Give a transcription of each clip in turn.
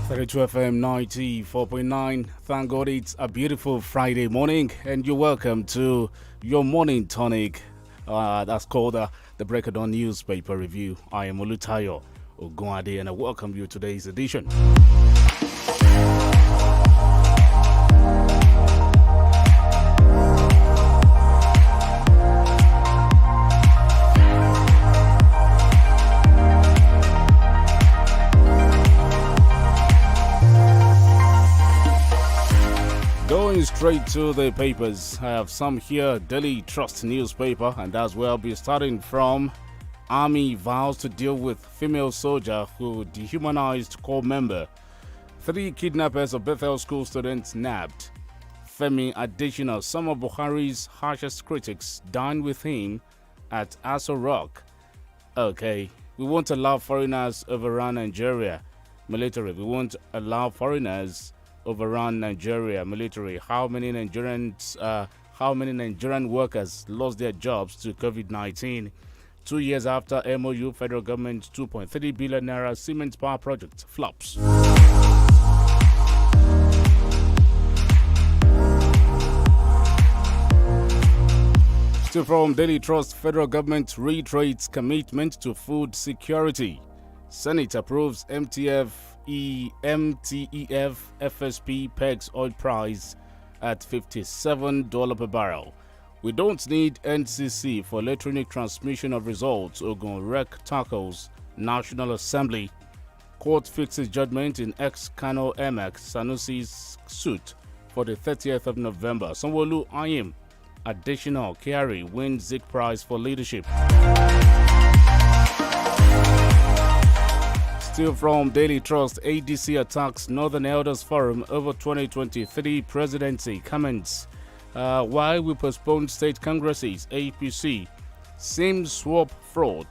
32 FM 94.9. Thank God it's a beautiful Friday morning, and you're welcome to your morning tonic. That's called the Break of Dawn newspaper review. I am OLUTAYO, OGUNADE, and I welcome you to today's edition. Going straight to the papers, I have some here. Daily Trust newspaper, and that's where I'll be starting from. Army vows to deal with female soldier who dehumanized corps member. 3 kidnappers of Bethel school students nabbed. Femi Adesina, some of Buhari's harshest critics, dined with him at Aso Rock. Okay, we won't allow foreigners overrun Nigeria. Military, we won't allow foreigners overrun Nigeria. Military, how many Nigerian workers lost their jobs to COVID-19? 2 years after MOU, federal government 2.3 billion naira cement power project flops. Still from Daily Trust, federal government reiterates commitment to food security. Senate approves MTF FSP pegs oil price at $57 per barrel. We don't need NCC for electronic transmission of results. Ogun Rec tackles National Assembly. Court fixes judgment in ex-Kano MX Sanusi's suit for the 30th of November. Sanwo-Olu Ayim additional carry wins Zik Prize for leadership. Still from Daily Trust, ADC attacks Northern Elders Forum over 2023 presidency. Comments. Why we postpone state congresses, APC. SIM swap fraud.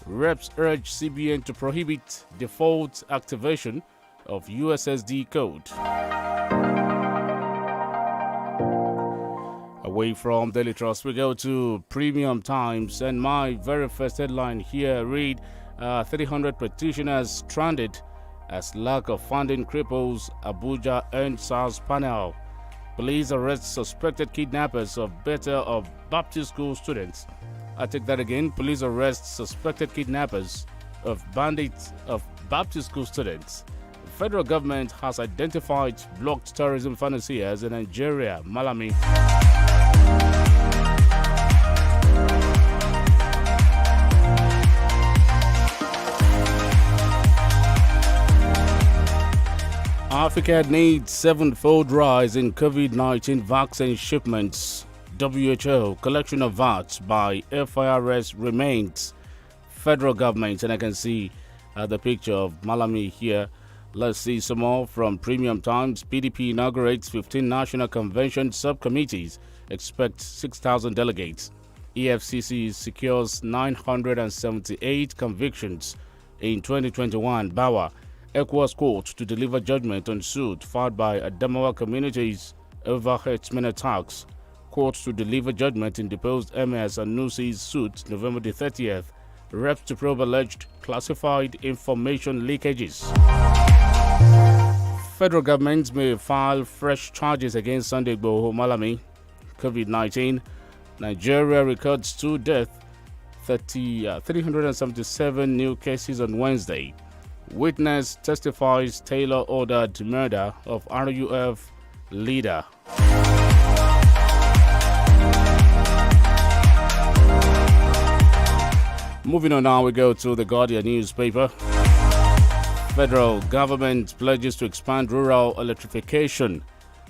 Reps urge CBN to prohibit default activation of USSD code. Away from Daily Trust, we go to Premium Times, and my very first headline here read, 300 petitioners stranded as lack of funding cripples Abuja earned SARS panel. Police arrest suspected kidnappers of Baptist school students. I take that again. Police arrest suspected kidnappers of Baptist school students. The federal government has identified blocked terrorism financiers in Nigeria, Malami. Africa needs 7-fold rise in COVID-19 vaccine shipments. WHO collection of VAT by FIRS remains. Federal government, and I can see the picture of Malami here. Let's see some more from Premium Times. PDP inaugurates 15 national convention subcommittees. Expect 6,000 delegates. EFCC secures 978 convictions in 2021. Bawa ECOWAS court to deliver judgment on suit filed by Adamawa communities over herdsmen attacks. Court to deliver judgment in deposed MS and Nusi's suit November the 30th. Reps to probe alleged classified information leakages. Federal government may file fresh charges against Sunday Igboho Malami. COVID-19. Nigeria records 2 deaths, 377 new cases on Wednesday. Witness testifies Taylor ordered murder of RUF leader. Moving on now, we go to the Guardian newspaper. Federal government pledges to expand rural electrification.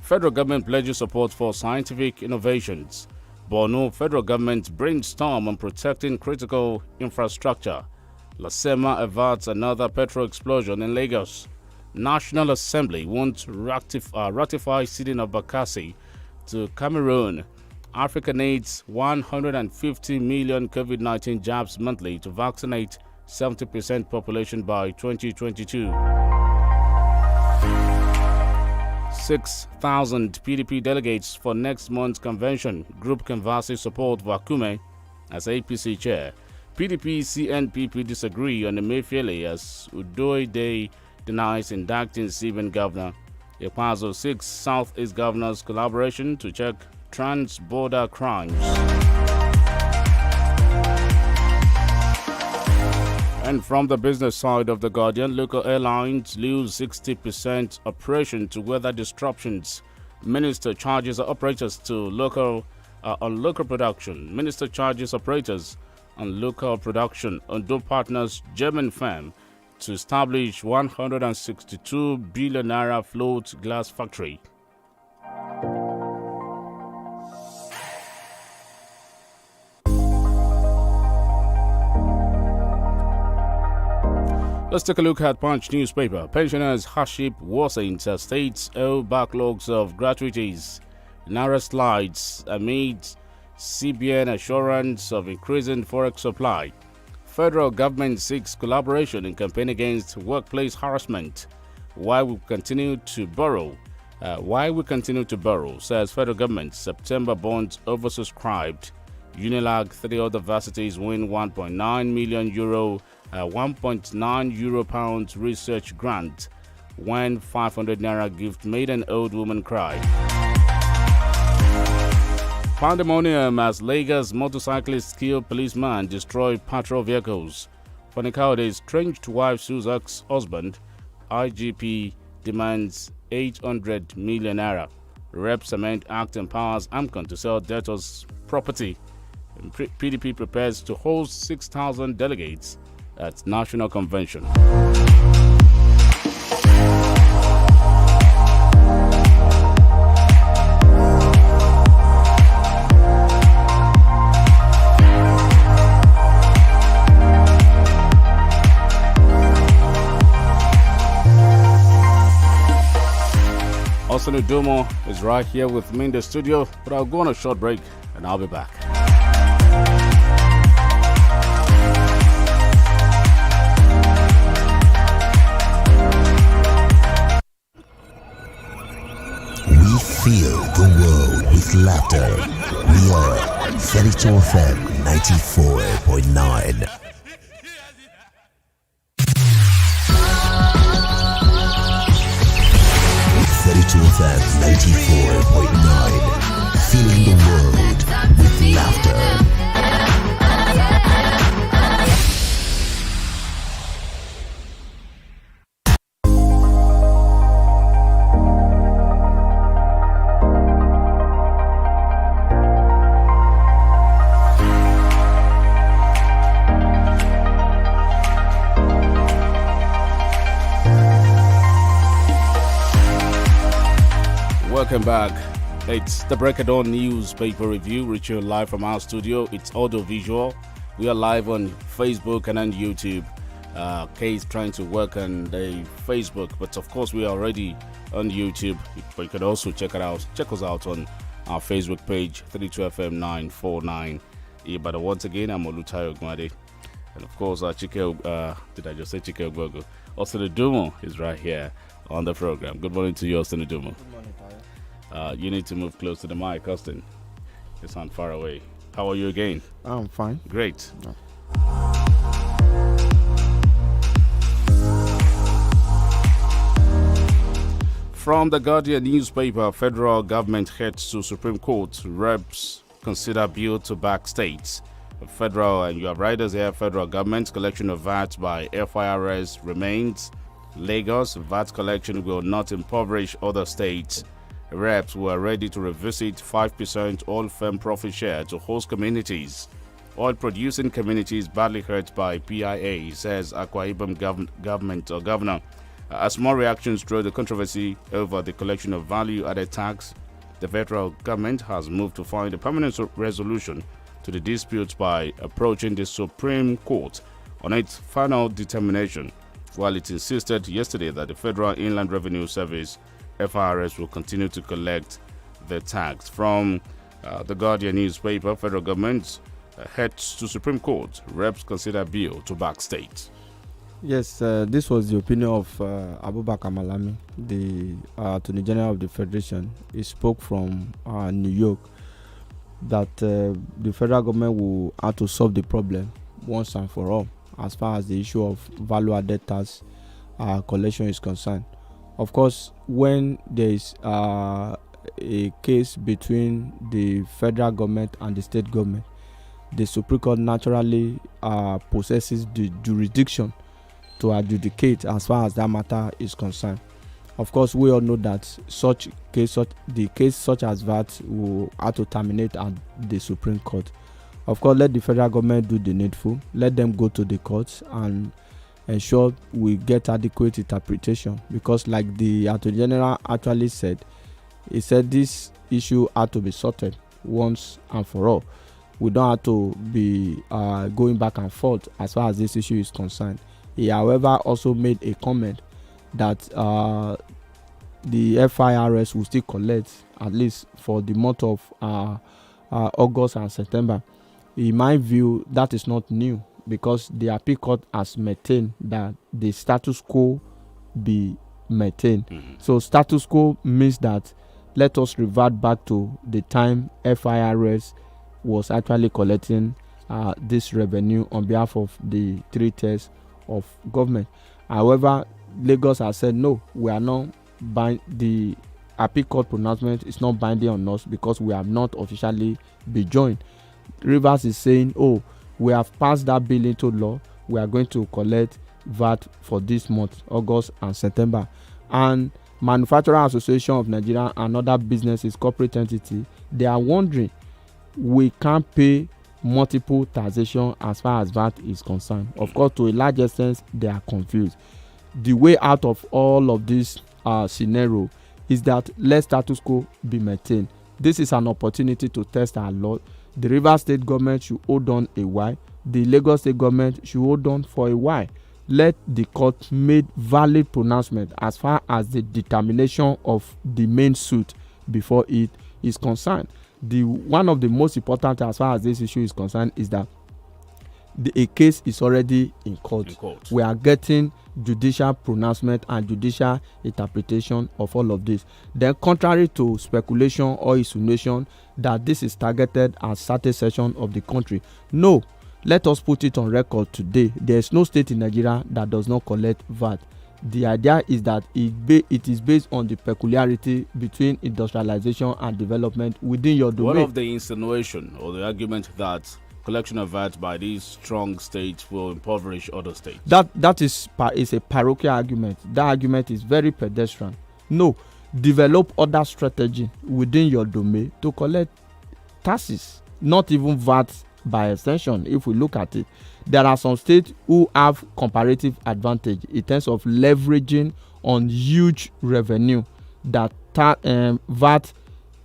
Federal government pledges support for scientific innovations. Borno federal government brainstorm on protecting critical infrastructure. Lasema averts another petrol explosion in Lagos. National Assembly won't ratify ceding of Bakassi to Cameroon. Africa needs 150 million COVID-19 jabs monthly to vaccinate 70% population by 2022. 6,000 PDP delegates for next month's convention. Group canvasses support Vakume as APC chair. PDP CNPP disagree on Emefiele as Udoide denies indicting CBN governor. Ekpazo seeks Southeast governors' collaboration to check trans-border crimes. And from the business side of The Guardian, local airlines lose 60% operation to weather disruptions. Minister charges operators on local production. Minister charges operators on local production. Ondo Partners German firm to establish 162 billion naira float glass factory. Let's take a look at Punch newspaper. Pensioners hardship worsens as states owe backlogs of gratuities. Naira slides amid CBN assurance of increasing forex supply. Federal government seeks collaboration in campaign against workplace harassment. Why we continue to borrow, says federal government. September bonds oversubscribed. Unilag, 3 other varsities win 1.9 million euro, 1.9 euro pounds research grant when 500 naira gift made an old woman cry. Pandemonium as Lagos motorcyclist kill policeman destroy patrol vehicles. Fonikaude's estranged wife sues ex-husband. IGP demands 800 million naira. Rep Cement Act empowers AMCON to sell debtors' property. PDP prepares to host 6,000 delegates at National Convention. IDUMO is right here with me in the studio, but I'll go on a short break and I'll be back. We fill the world with laughter. We are 32 FM 94.9. FM 94.9, filling the world with laughter. Welcome back. It's the Break of Dawn newspaper review, reaching you live from our studio. It's audio visual. We are live on Facebook and on YouTube. Kay's trying to work on the Facebook, but of course we are already on YouTube. But you can also check us out on our Facebook page, 32FM 949. But once again, I'm OLUTAYO, OGUNADE. And of course, did I just say Chike Ogbogo? Austin IDUMO is right here on the program. Good morning to you, Austin IDUMO. Good morning, Tayo. You need to move close to the mic, Austin. You sound far away. How are you again? I'm fine. Great. No. From the Guardian newspaper, federal government heads to Supreme Court. Reps consider bill to back states. Federal, and you have riders here, federal government collection of VAT by FIRS remains. Lagos VAT collection will not impoverish other states. Reps were ready to revisit 5% oil firm profit share to host communities. Oil producing communities badly hurt by PIA, says Akwa Ibom governor. As more reactions drove the controversy over the collection of value-added tax, the federal government has moved to find a permanent resolution to the dispute by approaching the Supreme Court on its final determination, while it insisted yesterday that the Federal Inland Revenue Service FIRS will continue to collect the tax. From the Guardian newspaper, federal government heads to Supreme Court. Reps consider bill to back state. Yes, this was the opinion of Abubakar Malami, the Attorney General of the Federation. He spoke from New York that the federal government will have to solve the problem once and for all as far as the issue of value-added tax collection is concerned. Of course, when there is a case between the federal government and the state government, the Supreme Court naturally possesses the jurisdiction to adjudicate as far as that matter is concerned. Of course, we all know that the case such as that will have to terminate at the Supreme Court. Of course, let the federal government do the needful. Let them go to the courts and ensure we get adequate interpretation. Because, like the Attorney General actually said, he said this issue had to be sorted once and for all. We don't have to be going back and forth as far as this issue is concerned. He, however, also made a comment that the FIRS will still collect at least for the month of August and September. In my view, that is not new, because the appeal court has maintained that the status quo be maintained. So status quo means that let us revert back to the time FIRS was actually collecting this revenue on behalf of the 3 tiers of government. However, Lagos has said no, we are not the appeal court pronouncement is not binding on us because we have not officially been joined. Rivers is saying, oh, we have passed that bill into law, we are going to collect VAT for this month, August and September. And Manufacturer Association of Nigeria and other businesses, corporate entity, they are wondering, we can't pay multiple taxation as far as VAT is concerned. Of course, to a large extent, they are confused. The way out of all of this scenario is that let status quo be maintained. This is an opportunity to test our law. The Rivers State government should hold on a while. The Lagos State government should hold on for a while. Let the court make valid pronouncement as far as the determination of the main suit before it is concerned. One of the most important as far as this issue is concerned is that a case is already in court. We are getting judicial pronouncement and judicial interpretation of all of this. Then, contrary to speculation or insinuation that this is targeted at certain section of the country, no, let us put it on record today. There is no state in Nigeria that does not collect VAT. The idea is that it is based on the peculiarity between industrialization and development within your domain. One of the insinuation or the argument that collection of VAT by these strong states will impoverish other states. That is a parochial argument. That argument is very pedestrian. No, develop other strategy within your domain to collect taxes, not even VAT by extension. If we look at it, there are some states who have comparative advantage in terms of leveraging on huge revenue that VAT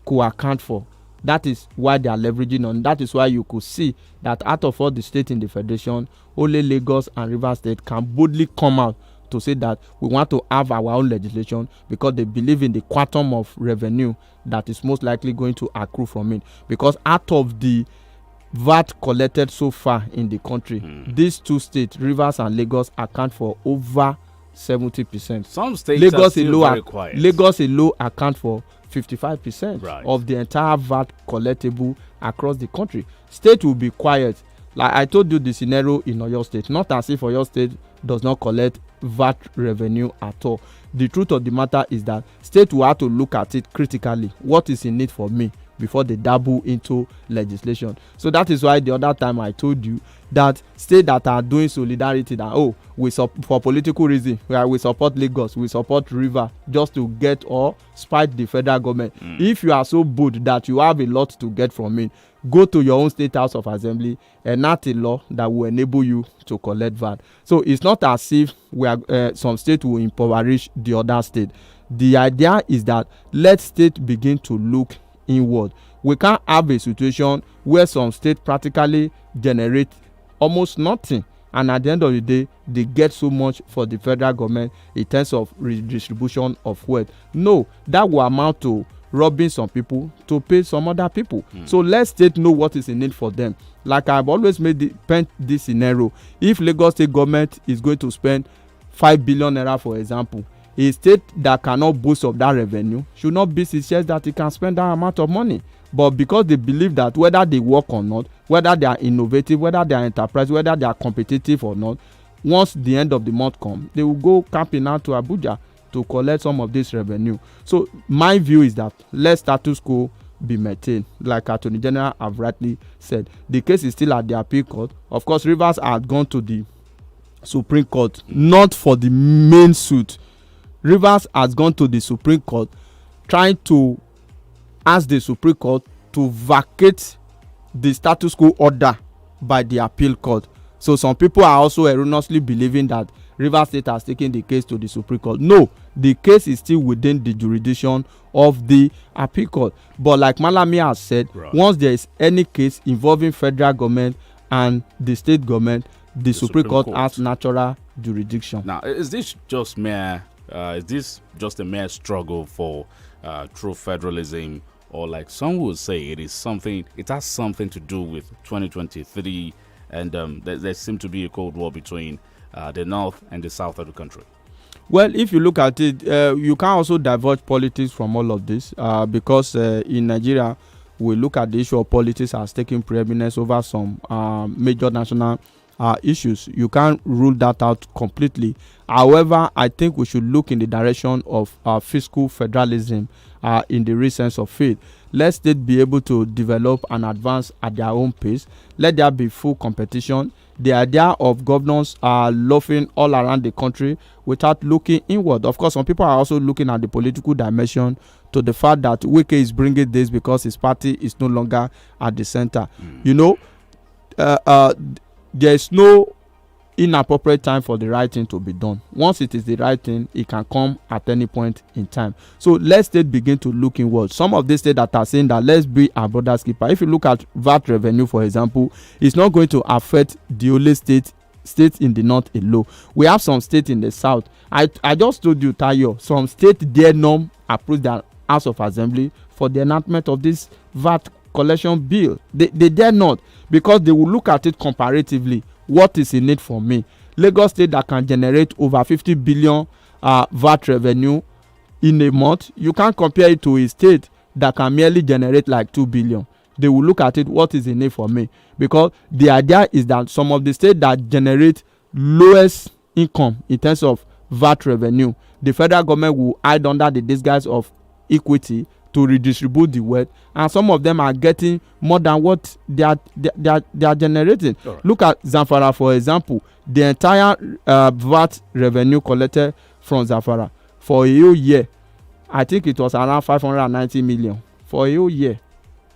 could account for. That is why they are leveraging on. That is why you could see that out of all the states in the federation, only Lagos and Rivers State can boldly come out to say that we want to have our own legislation because they believe in the quantum of revenue that is most likely going to accrue from it. Because out of the VAT collected so far in the country, these 2 states, Rivers and Lagos, account for over 70%. Some states are still very quiet. Lagos alone account for 55% of the entire VAT collectible across the country. State will be quiet. Like I told you, the scenario in Oyo State, not as if Oyo State does not collect VAT revenue at all. The truth of the matter is that state will have to look at it critically. What is in it for me before they dabble into legislation? So that is why the other time I told you that states that are doing solidarity, that for political reason, we support Lagos, we support River, just to get or spite the federal government. If you are so bold that you have a lot to get from it, go to your own state house of assembly and enact a law that will enable you to collect VAT. So it's not as if some state will impoverish the other state. The idea is that let state begin to look inward. We can't have a situation where some states practically generate almost nothing, and at the end of the day they get so much for the federal government in terms of redistribution of wealth. No, that will amount to robbing some people to pay some other people. So let state know what is in it for them. Like I've always paint this scenario. If Lagos State government is going to spend 5 billion naira, for example, a state that cannot boast of that revenue should not be its chest that it can spend that amount of money. But because they believe that whether they work or not, whether they are innovative, whether they are enterprise, whether they are competitive or not, once the end of the month come, they will go camping out to Abuja to collect some of this revenue. So my view is that let status quo be maintained. Like Attorney General have rightly said, the case is still at the appeal court. Of course, Rivers had gone to the Supreme Court, not for the main suit. Rivers has gone to the Supreme Court trying to ask the Supreme Court to vacate the status quo order by the appeal court. So some people are also erroneously believing that Rivers State has taken the case to the Supreme Court. No, the case is still within the jurisdiction of the appeal court. But like Malami has said, once there is any case involving federal government and the state government, the Supreme Court has natural jurisdiction. Now, is this just a mere struggle for true federalism, or like some would say it has something to do with 2023, and there seems to be a cold war between the north and the south of the country? Well, if you look at it, you can also divulge politics from all of this, because in Nigeria, we look at the issue of politics as taking preeminence over some major national issues. You can't rule that out completely. However, I think we should look in the direction of fiscal federalism in the real sense of it. Let states be able to develop and advance at their own pace. Let there be full competition. The idea of governors loafing all around the country without looking inward. Of course, some people are also looking at the political dimension, to the fact that Wike is bringing this because his party is no longer at the center. You know, there is no inappropriate time for the right thing to be done. Once it is the right thing, it can come at any point in time. So let states begin to look inward. Some of the states that are saying that let's be our brother's keeper. If you look at VAT revenue, for example, it's not going to affect the only states in the north alone. We have some states in the south. I just told you, Tayo, some states dare not approve their House of Assembly for the enactment of this VAT collection bill. They dare not, because they will look at it comparatively. What is in it for me? Lagos State that can generate over 50 billion VAT revenue in a month, you can't compare it to a state that can merely generate like 2 billion. They will look at it, what is in it for me? Because the idea is that some of the states that generate lowest income in terms of VAT revenue, the federal government will hide under the disguise of equity to redistribute the wealth, and some of them are getting more than what they are generating. Right. Look at Zamfara, for example. The entire VAT revenue collected from Zamfara for a whole year, I think it was around 590 million for a whole year.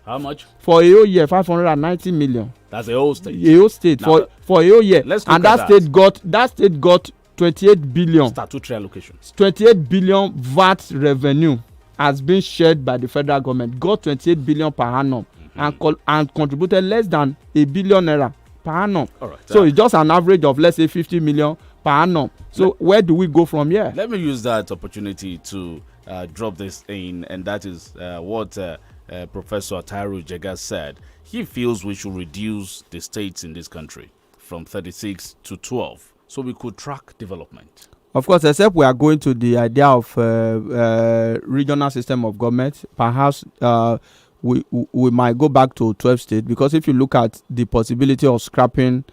How much? For a whole year, 590 million. That's a whole state. A whole state now, for a whole year. And that state got 28 billion statutory allocation. 28 billion VAT revenue has been shared by the federal government, got 28 billion per annum, and contributed less than $1 billion naira per annum. All right, so it's just an average of, let's say, 50 million per annum. So where do we go from here? Let me use that opportunity to drop this in, and that is what Professor Tairu Jega said. He feels we should reduce the states in this country from 36 to 12 so we could track development. Of course, except we are going to the idea of regional system of government, perhaps we might go back to 12 states, because if you look at the possibility of scrapping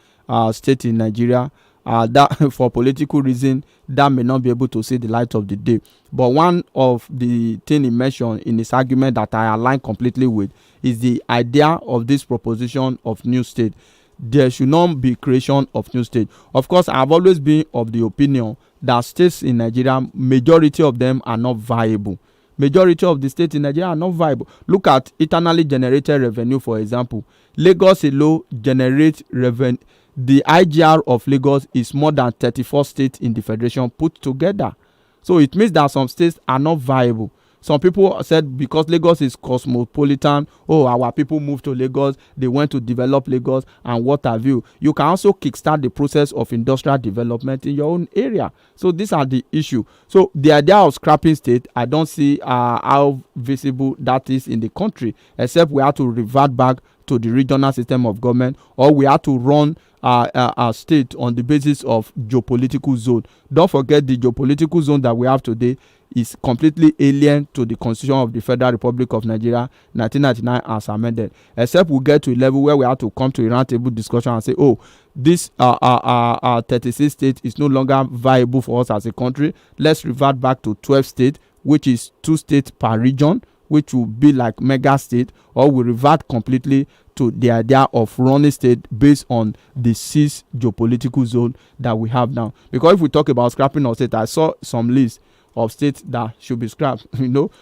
state in Nigeria, that for political reason, that may not be able to see the light of the day. But one of the things he mentioned in his argument that I align completely with is the idea of this proposition of new state. There should not be creation of new state. Of course, I've always been of the opinion that states in Nigeria, majority of them are not viable. Majority of the states in Nigeria are not viable. Look at internally generated revenue, for example. Lagos alone generates revenue. The IGR of Lagos is more than 34 states in the federation put together. So it means that some states are not viable. Some people said because Lagos is cosmopolitan, our people moved to Lagos, they went to develop Lagos, and what have you. You can also kickstart the process of industrial development in your own area. So these are the issue. So the idea of scrapping state, I don't see how visible that is in the country, except we have to revert back to the regional system of government, or we have to run our state on the basis of geopolitical zone. Don't forget, the geopolitical zone that we have today is completely alien to the Constitution of the Federal Republic of Nigeria 1999 as amended, except we get to a level where we have to come to a roundtable discussion and say, this 36 states is no longer viable for us as a country. Let's revert back to 12 states, which is 2 states per region, which will be like mega state, or we revert completely to the idea of running state based on the 6 geopolitical zone that we have now. Because if we talk about scrapping of state, I saw some list of states that should be scrapped.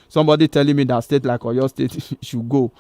Somebody telling me that state like Oyo State should go.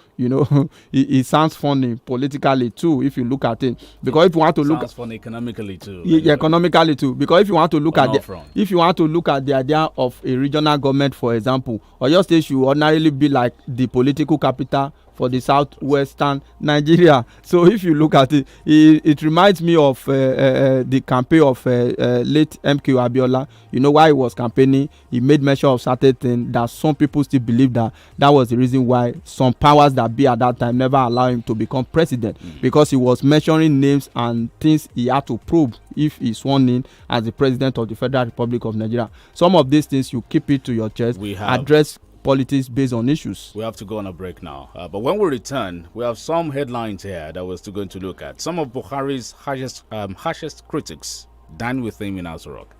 It sounds funny politically too if you look at it. Because if you want to look, sounds funny economically too. Yeah, economically too. Because if you want to look at the idea of a regional government, for example, Oyo State should ordinarily be like the political capital for the southwestern Nigeria. So if you look at it, it reminds me of the campaign of late MK Abiola. Why he was campaigning, he made mention of certain things that some people still believe that was the reason why some powers that be at that time never allowed him to become president, because he was mentioning names and things he had to prove if he's sworn in as the president of the Federal Republic of Nigeria. Some of these things you keep it to your chest. Address politics based on issues. We have to go on a break now. But when we return, we have some headlines here that we're still going to look at. Some of Buhari's harshest critics dine with him in Aso Rock.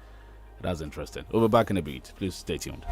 That's interesting. We'll be back in a bit. Please stay tuned.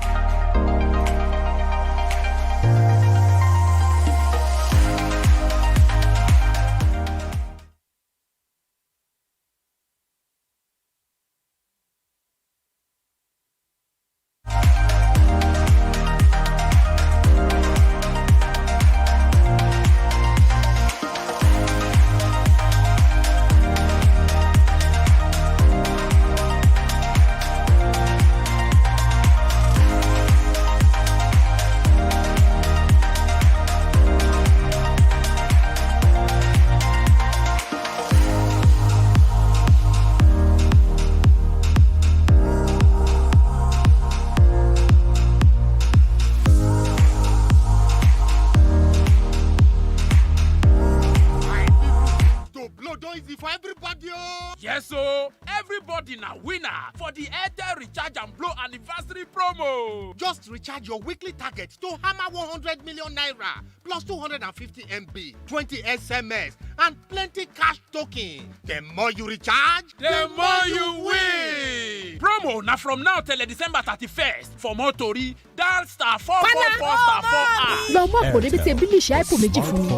Recharge your weekly target to hammer 100 million naira plus 250 MB, 20 SMS, and plenty cash token. The more you recharge, the more you win. Promo now from now till December 31st. For more tori, dial star 444 star 4. Lọ mọ̀ kò débi tí bílí ṣe àìpò méjì fún mi.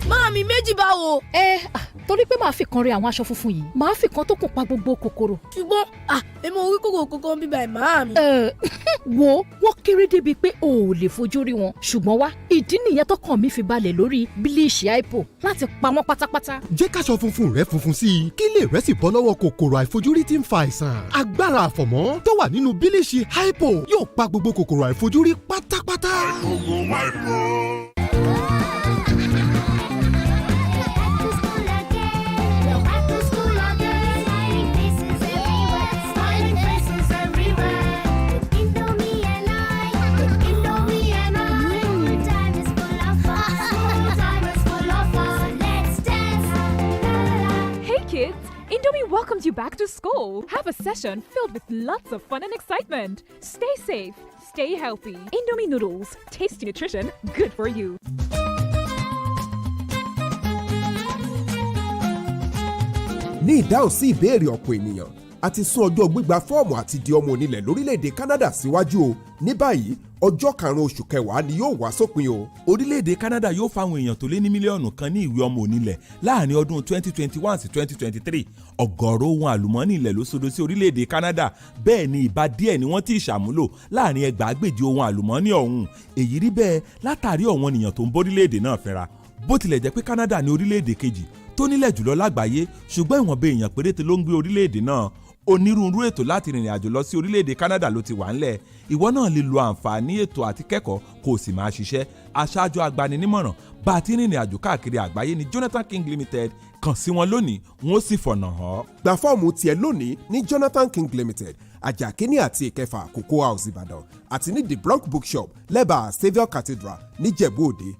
Máàmì méjì báwo. Torí pé màá fi kan rẹ àwọn aṣọ funfun yìí, màá fi kan tó kún pa gbogbo kòkòrò. Ṣùgbọ́n èmi ò rí kòkòrò bíbá ẹ̀ máàmì. Wo wọ́n kéré débi pé o ò lè fojú rí wọn. Ṣùgbọ́n wá ìdí nìyẹn tọkàn mi fi balẹ̀ lórí bílíìṣì àìpò láti pa wọ́n pátápátá. Jẹ́ káṣọ funfun rẹ funfun sí i kí lè rẹ sì bọ́ lọ́wọ́ kòkòrò àìfojúrí tí ń fa àìsàn. Agbára àfọ̀mọ́ tó wà nínú bílíìṣì àìpò yóò pa gbogbo kòkòrò àìfojúrí pátápátá. Indomie welcomes you back to school. Have a session filled with lots of fun and excitement. Stay safe, stay healthy. Indomie noodles, tasty nutrition, good for you. Ní ìdáhùn sí ìbéèrè ọ̀pọ̀ ènìyàn, a ti sún ọjọ́ gbígba fọ́ọ̀mù àti di ọmọ onílẹ̀ lórílẹ̀‐èdè Canada síwájú o. Ní báyìí, ọjọ́ 5 oṣù kẹwàá ni yóò wá sópin o. Orílẹ̀‐èdè Canada yóò fáwọn èèyàn tó lé ní mílíọ̀nù kan ní ìwé ọmọ onílẹ̀ láàrin ọdún 2021 sí 2023. Ọ̀gọ̀ọ̀rọ̀ ohun àlùmọ́ọ́nì ilẹ̀ ló sodo sí orílẹ̀‐èdè Canada. Bẹ́ẹ̀ ni ìbá díẹ̀ ni wọ́n ti ṣàmúlò láàrin ẹgbàágbèje ohun àlùmọ́ọ́nì ọ̀hún. Èyí rí bẹ́ẹ̀ látàrí ọ̀wọ́n ènìyàn tó ń bórílẹ̀‐èdè náà fẹ́ra. Bó tilẹ̀ jẹ́ pé Canada ní orílẹ̀‐èdè kejì tó nílẹ̀ jùlọ lágbàáyé, ṣùgbọ́n ìwọ̀nba èèyàn péréte ló ń gbé orílẹ̀‐èdè náà. Onírúurú ètò láti rìnrìn àjò lọ sí orílẹ̀-èdè Canada ló ti wà ńlẹ̀. Ìwọ náà lè lo àǹfààní ètò àti kẹ́kọ̀ọ́ kó o sì máa ṣiṣẹ́. Aṣáájú agbaninímọ̀ràn bá a ti rìnrìn àjò káàkiri àgbáyé ní Jonathan King Limited. Kàn sí wọn lónìí, wọn ó sì fọ̀nà hàn. Gba fọ́ọ̀mù tiẹ̀ lónìí ní Jonathan King Limited, Ajakini àti Ìkẹfà Cocoa House Ìbàdàn àti ní The Bronx Bookshop lẹ́bàá Saviour Cathedral ní Jẹ̀bú Òde.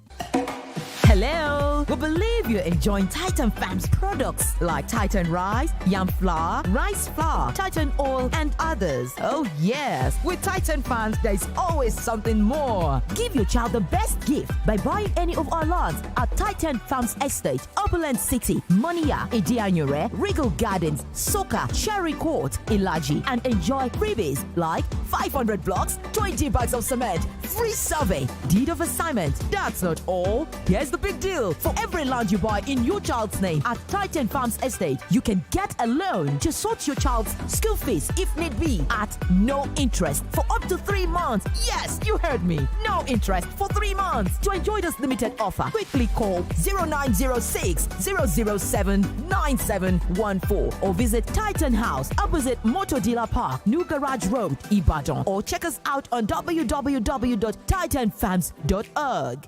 Hello, we believe you're enjoying Titan Farms products like Titan Rice, Yam Flour, Rice Flour, Titan Oil, and others. Oh yes, with Titan Farms, there is always something more. Give your child the best gift by buying any of our lots at Titan Farms Estate, Opulent City, Monia, Idianyure, Regal Gardens, Soka, Cherry Court, Ilaji, and enjoy freebies like 500 blocks, 20 bags of cement, free survey, deed of assignment. That's not all. Here's the big deal. For every land you buy in your child's name at Titan Farms Estate, you can get a loan to sort your child's school fees if need be at no interest for up to 3 months. Yes, you heard me. No interest for 3 months. To enjoy this limited offer, quickly call 0906 007 9714 or visit Titan House opposite Motor Dealer Park, New Garage Road, Ibadan, or check us out on www.titanfarms.org.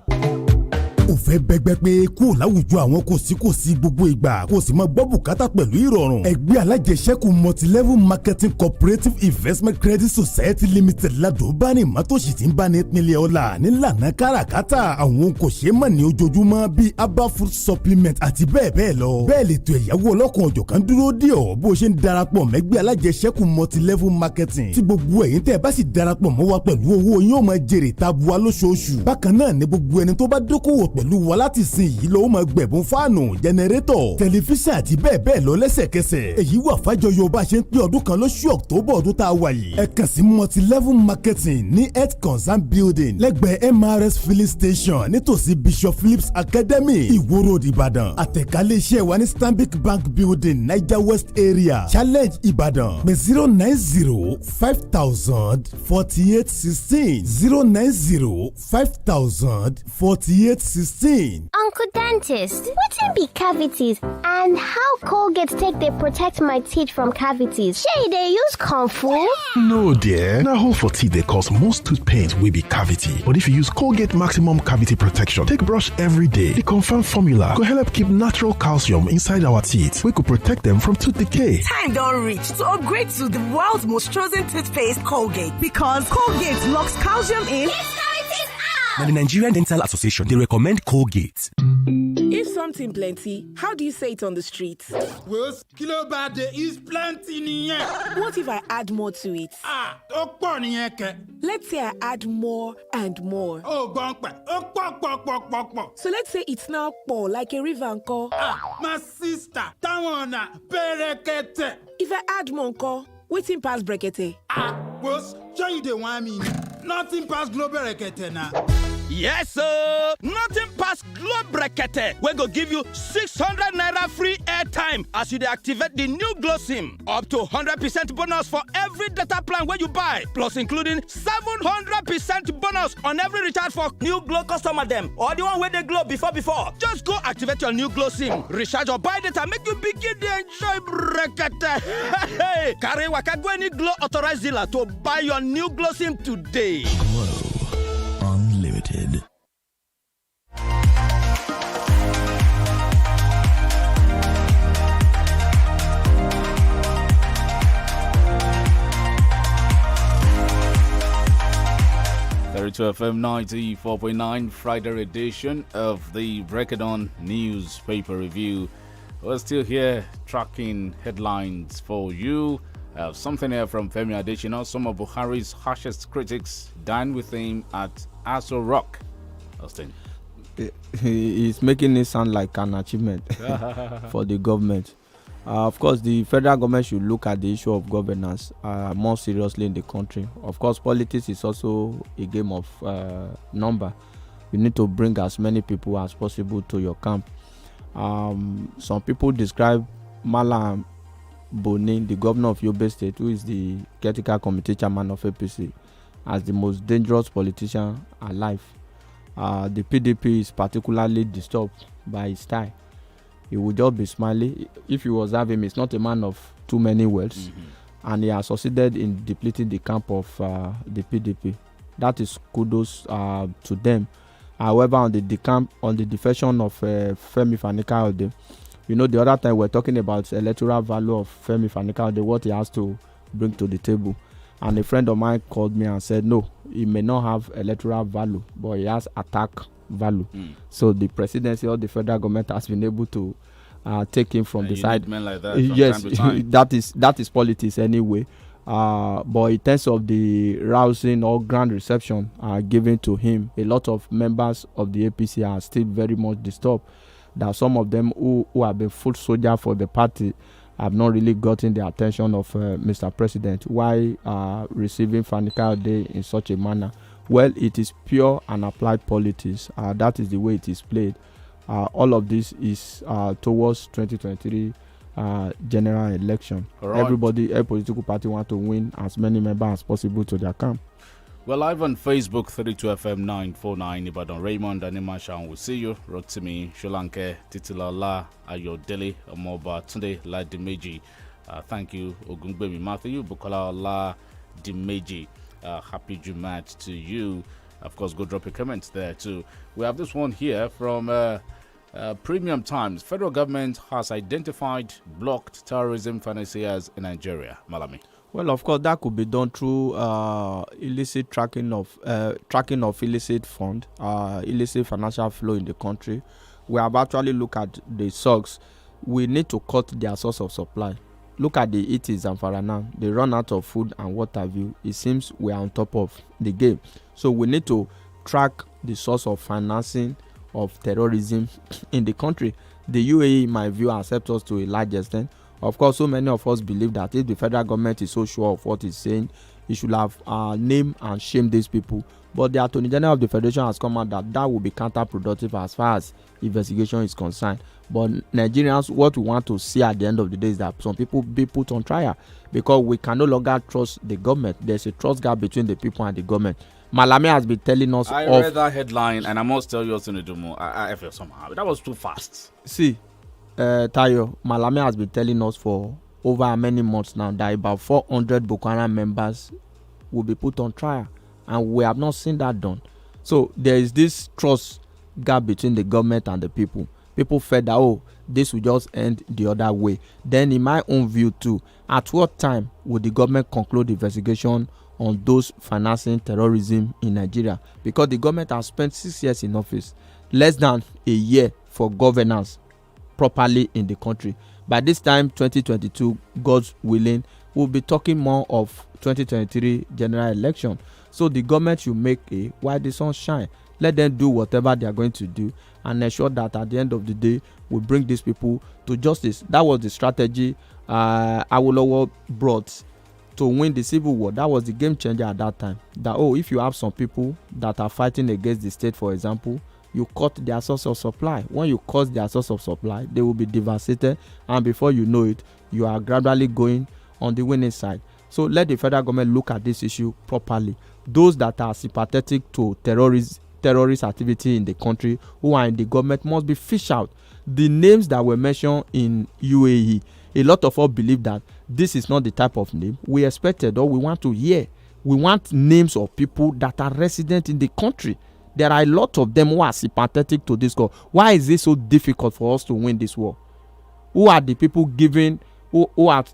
ó fẹ́ bẹ́gbẹ́ pé kó láwùjọ àwọn kòsíkòsí gbogbo ìgbà kó sì máa gbọ́ bùkátà pẹ̀lú ìrọ̀rùn. ẹgbẹ́ alájẹsẹ́kù multilevel marketing cooperative investment credit society limited ladobani matosi ti ń bá ní ìpínlẹ̀ ọ̀la nílànà káràkátà àwọn kò ṣeé mọ̀ ní ojoojúmọ́ bíi herbal food supplement àti bẹ́ẹ̀ bẹ́ẹ̀ lọ. bẹ́ẹ̀ lè tó ẹ̀yáwó ọlọ́kan ọ̀jọ̀kan dúró dè ọ́ bó ṣe ń darapọ̀ mẹ́gbẹ́ alájẹsẹ́kù multilevel marketing tí gbogbo ẹ̀yin tẹ́ bá sì darapọ̀ mọ́ wa pẹ̀lú owó yín ó máa jèrè tabua lóṣooṣù. bákan náà ni gbogbo ẹni tó bá dókòwò pẹ̀lú wa láti sin yìí ló máa gbẹ̀bùn fáànù jẹnẹrétọ̀ tẹlifíṣàn àti bẹ́ẹ̀ bẹ́ẹ̀ lọ lẹ́sẹ̀kẹsẹ̀. èyí wà fájọyọ̀ bá a ṣe ń pín ọdún kan lóṣù October ọdún tá a wà yìí. ẹ kàn sí multilevel marketing ní health concern building lẹ́gbẹ̀ẹ́ MRS filling station nítòsí Bishop Phillips Academy Ìwó Road Ìbàdàn. àtẹ̀kálẹ̀ iṣẹ́ wa ní Stanbic Bank building Niger West area Challenge Ìbàdàn pé 090504816 090504816. Uncle Dentist, wetin be cavities and how Colgate take dey protect my teeth from cavities? Shey e dey use comfort? No dear, na hole for teeth dey cause most tooth pain wey be cavity. But if you use Colgate Maximum Cavity Protection take brush every day, the confirmed formula go help keep natural calcium inside our teeth wey go protect them from tooth decay. Time don reach to upgrade to the world's most chosen toothpaste, Colgate, because Colgate locks calcium in. Now, the Nigerian Dental Association, they recommend Colgate. If something plenty, how do you say it on the street? Well, kilo bade is plenty niye. What if I add more to it? Okpo niye ke. Let's say I add more and more. Oh, gongpe. Okpo. So let's say it's now pour like a river anko. My sister, tawana berekete. If I add more anko, waiting past brekete. Boss, show you the one me. Nothing past global rekete na. Yes, sir. Nothing past Globe Brekete. We go give you 600 naira free airtime as you deactivate the new Glow SIM. Up to 100% bonus for every data plan where you buy. Plus including 700% bonus on every recharge for new Glow customer them. Or the one where they glow before. Just go activate your new Glow SIM. Recharge or buy data. Make you begin to enjoy Brekete. Hey, carry waka go any Glow authorized dealer to buy your new Glow SIM today. Unlimited. FM 94.9 Friday edition of the Breakdown newspaper review. We're still here tracking headlines for you. Something here from Femi Adesina. Some of Buhari's harshest critics dine with him at Aso Rock. Austin. He's making it sound like an achievement for the government. Of course, the federal government should look at the issue of governance more seriously in the country. Of course, politics is also a game of number. You need to bring as many people as possible to your camp. Some people describe Malam Boni, the governor of Yobe State, who is the caretaker committee chairman of APC, as the most dangerous politician alive. The PDP is particularly disturbed by his style. He would just be smiling. If you observe him, he's not a man of too many words, and he has succeeded in depleting the camp of the PDP. That is kudos to them. However, on the defection of Femi Fani-Kayode, you know, the other time we're talking about electoral value of Femi Fani-Kayode, what he has to bring to the table. And a friend of mine called me and said, no, he may not have electoral value, but he has attack value. So the presidency or the federal government has been able to take him from the side. Men like that Yes, from time to time. that is politics anyway. But in terms of the rousing or grand reception given to him, a lot of members of the APC are still very much disturbed. That some of them who have been foot soldier for the party have not really gotten the attention of Mr. President. Why receiving Fani Kayode in such a manner? Well, it is pure and applied politics. That is the way it is played. All of this is towards 2023 general election. Right. Every political party want to win as many members as possible to their camp. We're live on Facebook, 32FM 949 Ibadan. Raymond Animashan will see you. Rotimi, Sholanke, Titilala, Ayodele, Amoba, Tunde, La Dimeji. Thank you, Ogungbemi Matthew, Bukola La Dimeji. Happy Jumat to you. Of course, go drop your comments there too. We have this one here from Premium Times. Federal government has identified blocked terrorism financiers in Nigeria. Malami. Well, of course, that could be done through illicit tracking of illicit fund, illicit financial flow in the country. We have actually looked at the source. We need to cut their source of supply. Look at the ETs and Farana. They run out of food and what have you. It seems we are on top of the game. So we need to track the source of financing of terrorism in the country. The UAE, in my view, accepts us to a large extent. Of course, so many of us believe that if the federal government is so sure of what it's saying, it should have named and shamed these people. But the Attorney General of the Federation has come out that will be counterproductive as far as investigation is concerned. But Nigerians, what we want to see at the end of the day is that some people be put on trial because we can no longer trust the government. There's a trust gap between the people and the government. Malame has been telling us. I read that headline and I must tell you also, IDUMO, I feel somehow that was too fast. See, Tayo, Malame has been telling us for over many months now that about 400 Boko Haram members will be put on trial, and we have not seen that done. So there is this trust gap between the government and the people. People felt that this will just end the other way. Then, in my own view too, at what time would the government conclude the investigation on those financing terrorism in Nigeria? Because the government has spent 6 years in office, less than a year for governance properly in the country. By this time, 2022, God's willing, we'll be talking more of 2023 general election. So the government should make while the sun shine. Let them do whatever they are going to do and ensure that at the end of the day, we bring these people to justice. That was the strategy Awolowo brought to win the civil war. That was the game changer at that time. That if you have some people that are fighting against the state, for example, you cut their source of supply. When you cut their source of supply, they will be devastated, and before you know it, you are gradually going on the winning side. So let the federal government look at this issue properly. Those that are sympathetic to terrorist activity in the country, who are in the government, must be fished out. The names that were mentioned in UAE, a lot of us believe that this is not the type of name we expected or we want to hear. We want names of people that are resident in the country. There are a lot of them who are sympathetic to this war. Why is it so difficult for us to win this war? Who are the people giving, who are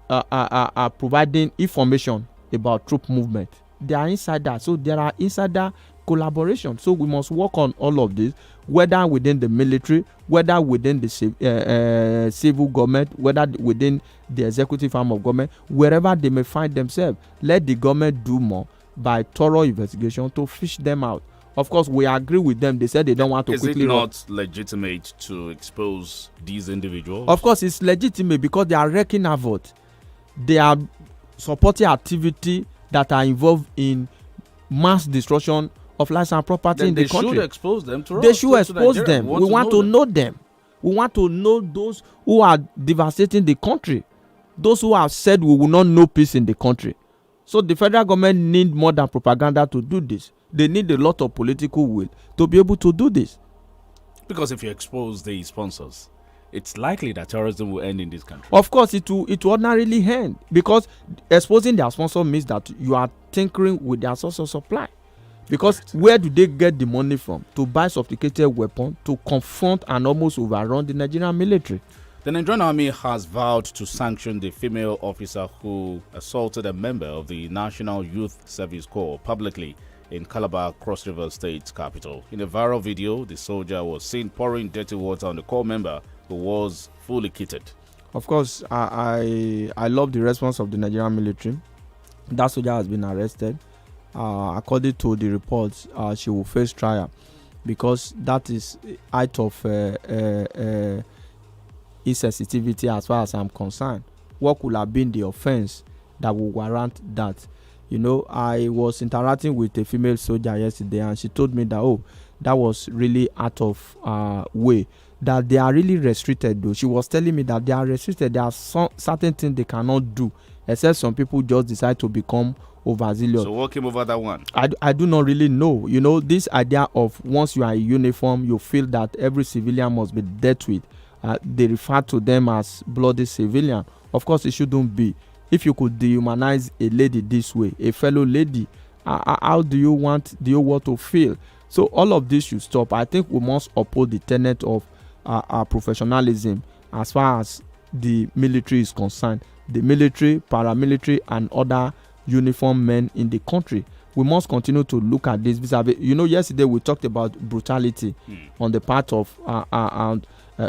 providing information about troop movement? They are insider. So there are insider collaboration. So we must work on all of this, whether within the military, whether within the civil government, whether within the executive arm of government, wherever they may find themselves. Let the government do more by thorough investigation to fish them out. Of course, we agree with them. They said they don't want to quickly. Is it not legitimate to expose these individuals? Of course, it's legitimate because they are wreaking havoc. They are supporting activity that are involved in mass destruction of lives and property in the country. They should expose them to us. They should expose them. We want to know them. We want to know those who are devastating the country. Those who have said we will not know peace in the country. So the federal government need more than propaganda to do this. They need a lot of political will to be able to do this. Because if you expose the sponsors, it's likely that terrorism will end in this country. Of course, it will ordinarily end, because exposing their sponsor means that you are tinkering with their source of supply. Because where do they get the money from to buy sophisticated weapons to confront and almost overrun the Nigerian military? The Nigerian army has vowed to sanction the female officer who assaulted a member of the National Youth Service Corps publicly in Calabar, Cross River State capital. In a viral video, the soldier was seen pouring dirty water on the corps member who was fully kitted. Of course, I love the response of the Nigerian military. That soldier has been arrested. According to the reports, she will face trial because that is out of insensitivity as far as I'm concerned. What could have been the offense that would warrant that? You know, I was interacting with a female soldier yesterday, and she told me that, that was really out of way. That they are really restricted, though. She was telling me that they are restricted. There are certain things they cannot do, except some people just decide to become overzealous. So what came over that one? I do not really know. You know, this idea of once you are in uniform, you feel that every civilian must be dealt with. They refer to them as bloody civilian. Of course, it shouldn't be. If you could dehumanize a lady this way, a fellow lady, how do you want to feel? So all of this should stop. I think we must uphold the tenet of our professionalism as far as the military is concerned. The military, paramilitary, and other uniformed men in the country. We must continue to look at this. You know, yesterday we talked about brutality on the part of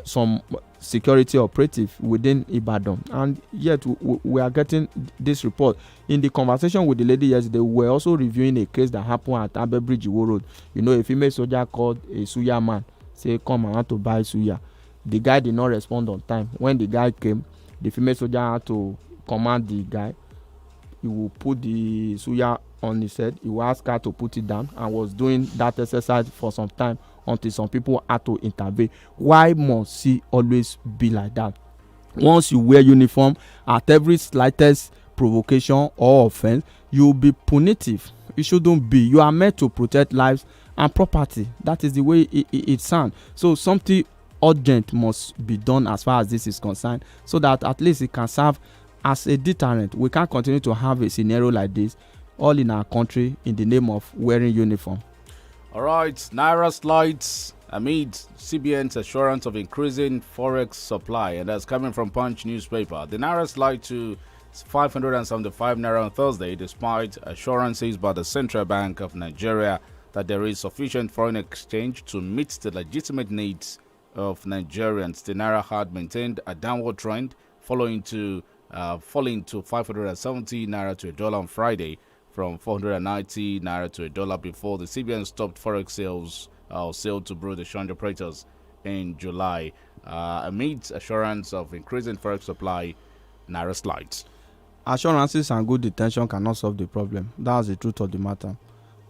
some security operative within Ibadan, and yet we are getting this report. In the conversation with the lady yesterday, we were also reviewing a case that happened at Abe Bridge Iwo Road. You know, a female soldier called a suya man, say, come, I want to buy suya. The guy did not respond on time. When the guy came, the female soldier had to command the guy. He will put the suya on his head. He will ask her to put it down, and was doing that exercise for some time until some people had to intervene. Why must he always be like that? Once you wear uniform, at every slightest provocation or offense, you will be punitive. You shouldn't be. You are meant to protect lives and property. That is the way it sounds. So something urgent must be done as far as this is concerned, so that at least it can serve as a deterrent. We can't continue to have a scenario like this all in our country in the name of wearing uniform. All right, Naira slides amid CBN's assurance of increasing forex supply, and that's coming from Punch newspaper. The Naira slide to 575 Naira on Thursday, despite assurances by the Central Bank of Nigeria that there is sufficient foreign exchange to meet the legitimate needs of Nigerians. The Naira had maintained a downward trend, falling to 570 Naira to a dollar on Friday, from 490 Naira to a dollar before the CBN stopped forex sale to Bureau de change operators in July. Amid assurance of increasing forex supply, Naira slides. Assurances and good detention cannot solve the problem. That's the truth of the matter.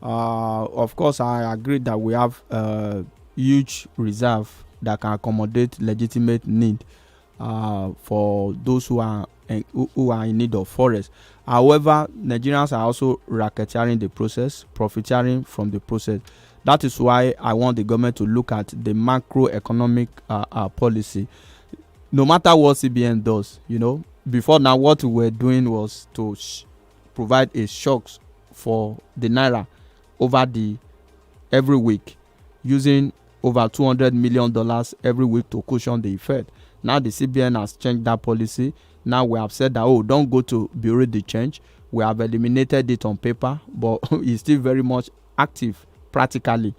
Of course, I agree that we have a huge reserve that can accommodate legitimate need for those who are in need of forest. However, Nigerians are also racketeering the process, profiteering from the process. That is why I want the government to look at the macroeconomic policy. No matter what CBN does, you know, before now what we were doing was to provide a shock for the Naira over every week, using over $200 million every week to cushion the effect. Now the CBN has changed that policy. Now we have said that, don't go to Bureau de change. We have eliminated it on paper, but it's still very much active practically.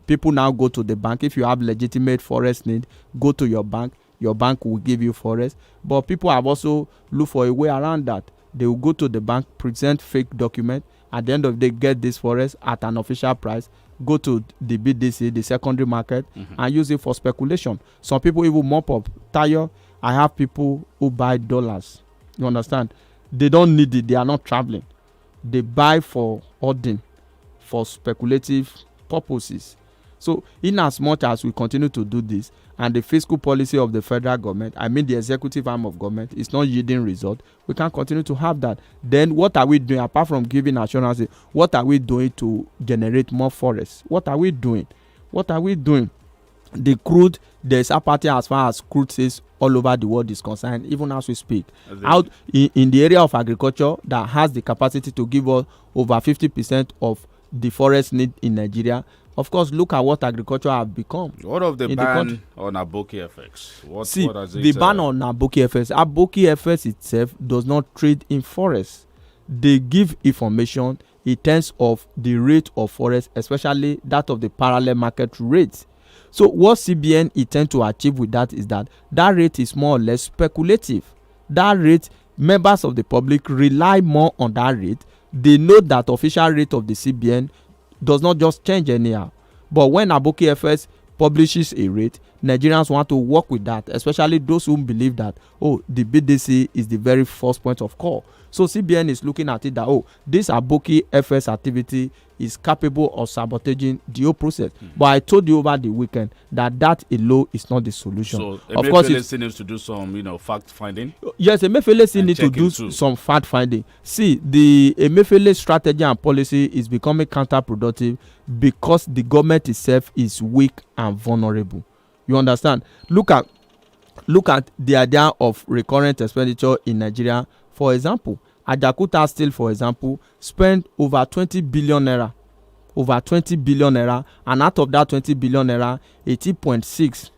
People now go to the bank. If you have legitimate forest need, go to your bank. Your bank will give you forest. But people have also looked for a way around that. They will go to the bank, present fake document. At the end of the day, get this forest at an official price. Go to the BDC, the secondary market, and use it for speculation. Some people even mop up. Tayo, I have people who buy dollars. You understand? They don't need it. They are not traveling. They buy for hoarding, for speculative purposes. So in as much as we continue to do this, and the fiscal policy of the federal government, I mean the executive arm of government, is not yielding result, we can't continue to have that. Then what are we doing apart from giving assurances? What are we doing to generate more forests? What are we doing? What are we doing? The crude, there's apathy as far as crude sales all over the world is concerned, even as we speak. Out in the area of agriculture that has the capacity to give us over 50% of the forest need in Nigeria. Of course, look at what agriculture have become. What of the ban on Aboki FX? What has the ban on Aboki FX? Aboki FX itself does not trade in forests. They give information in terms of the rate of forex, especially that of the parallel market rate. So what CBN intend to achieve with that is that rate is more or less speculative. That rate, members of the public rely more on that rate. They know that official rate of the CBN does not just change anyhow. But when Aboki FS publishes a rate, Nigerians want to work with that, especially those who believe that, the BDC is the very first point of call. So CBN is looking at it that, this Aboki FS activity is capable of sabotaging the whole process. But I told you over the weekend that alone is not the solution. So of course, it needs to do some, fact finding. Yes, Emefiele still need to do some fact finding. See, the Emefiele strategy and policy is becoming counterproductive because the government itself is weak and vulnerable. You understand? Look at the idea of recurrent expenditure in Nigeria. For example, Ajakuta Steel, for example, spent over 20 billion naira. And out of that 20 billion naira, 18.6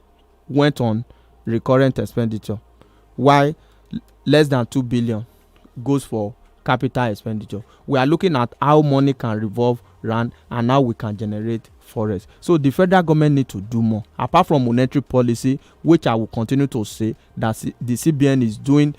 went on recurrent expenditure, while less than 2 billion goes for capital expenditure. We are looking at how money can revolve around and how we can generate forex. So the federal government need to do more, apart from monetary policy, which I will continue to say that the CBN is doing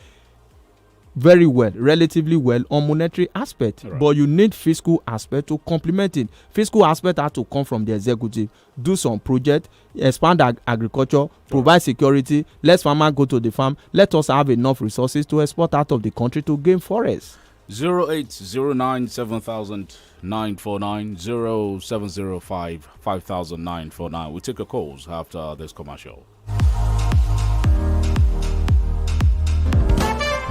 very well, relatively well on monetary aspect. Right. But you need fiscal aspect to complement it. Fiscal aspect has to come from the executive. Do some project, expand agriculture, provide security. Let farmers go to the farm. Let us have enough resources to export out of the country to gain forests. 08097,949 0705 5949. We take a calls after this commercial.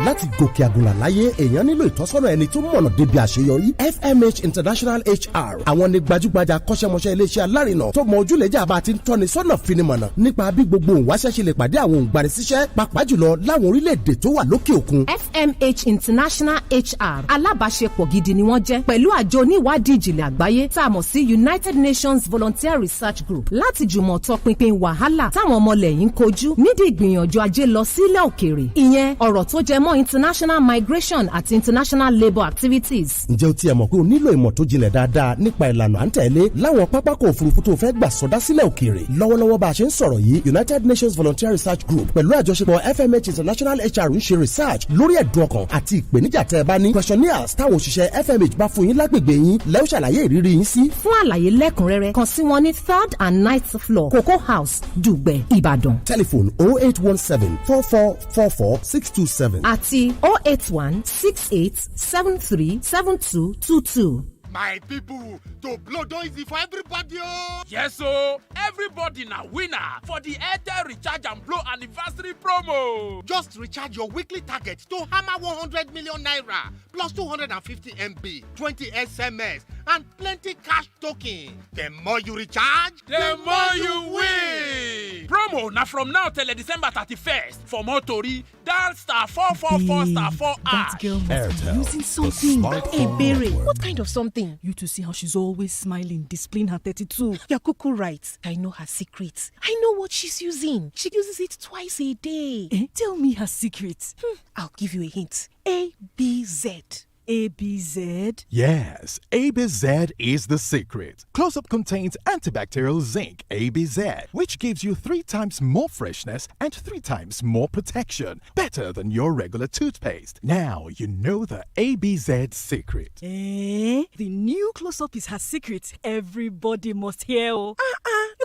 láti gòkè àgùnlà láyé èèyàn nílò ìtọ́sọ́nà ẹni tó mọ̀nà débi àṣeyọrí. FMH International HR àwọn ni gbajúgbajà kọ́ṣẹ́mọṣẹ́ iléeṣẹ́ alárinà tó mọ ojúlẹ̀jà bá ti ń tọ́ni sọ́nà finimọ̀nà nípa bí gbogbo òǹwáṣẹ́ ṣe lè pàdé àwọn òǹgbanisíṣẹ́ pàápàá jùlọ láwọn orílẹ̀-èdè tó wà lókè òkun. FMH International HR alábàáṣepọ̀ gidi ni wọ́n jẹ́ pẹ̀lú àjọ oníwádìí ìjìnlẹ̀ àgbáyé tá a mọ̀ sí United Nations Volunteer Research Group láti jùmọ̀ tọpinpin wàhálà táwọn ọmọlẹ́yìn ń kojú nídìí ìgbìyànjú ajé lọ sílẹ̀ òkèèrè. Ìyẹn ọ̀rọ̀ tó jẹ mọ́ international migration àti international labour activities. Ǹjẹ́ o tiẹ̀ mọ̀ pé o nílò ìmọ̀ tó jinlẹ̀ dáadáa nípa ìlànà à ń tẹ̀lé láwọn pápákọ̀ òfurufú tó fẹ́ gbà sọdá sílẹ̀ òkèèrè. Lọ́wọ́lọ́wọ́ bá a ṣe ń sọ̀rọ̀ yìí United Nations Volunteer Research Group pẹ̀lú àjọṣepọ̀ FMH International HR ń ṣe research lórí ẹ̀dùn ọkàn àti ìpèníjà tẹ́ ẹ bá ní. Questionnaires táwọn òṣìṣẹ́ FMH bá fún yín lágbègbè yín lẹ́yìn ṣàlàyé ìrírí yín sí. Fún àlàyé lẹ́kùnrẹ́rẹ́ kàn sí wọn ní 3rd and 9th floor Cocoa House Dùgbẹ̀ Ìbàdàn. Telephone 0817 4444 627 àti 08168737222. My people, to blow don easy for everybody oh! Yes oh, everybody na winner for the Airtel Recharge and Blow anniversary promo. Just recharge your weekly target to hammer 100 million naira plus 250 MB, 20 SMS and plenty cash token. The more you recharge, the more you win. Promo na from now till December 31st. For more tori, dial *444*4#. That girl must be using something. Hey, Barry, what kind of something? You to see how she's always smiling, displaying her 32. You're cuckoo right. I know her secret. I know what she's using. She uses it twice a day. Tell me her secret. I'll give you a hint. ABZ. ABZ? Yes, ABZ is the secret. Close-Up contains antibacterial zinc, ABZ, which gives you 3 times more freshness and 3 times more protection. Better than your regular toothpaste. Now you know the ABZ secret. The new Close-Up is her secret. Everybody must hear. You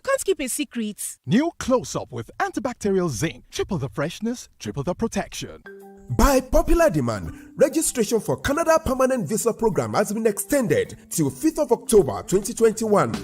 can't keep a secret. New Close-Up with antibacterial zinc. Triple the freshness, triple the protection. By popular demand, registration for Canada Permanent Visa Program has been extended till 5th of October 2021.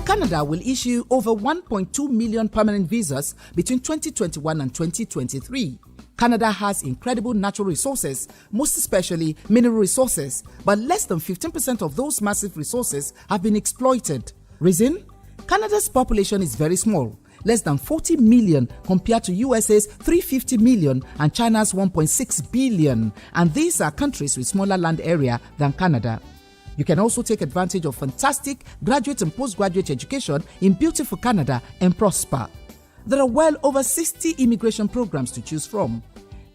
Canada will issue over 1.2 million permanent visas between 2021 and 2023. Canada has incredible natural resources, most especially mineral resources, but less than 15% of those massive resources have been exploited. Reason? Canada's population is very small. Less than 40 million compared to USA's 350 million and China's 1.6 billion. And these are countries with smaller land area than Canada. You can also take advantage of fantastic graduate and postgraduate education in beautiful Canada and prosper. There are well over 60 immigration programs to choose from.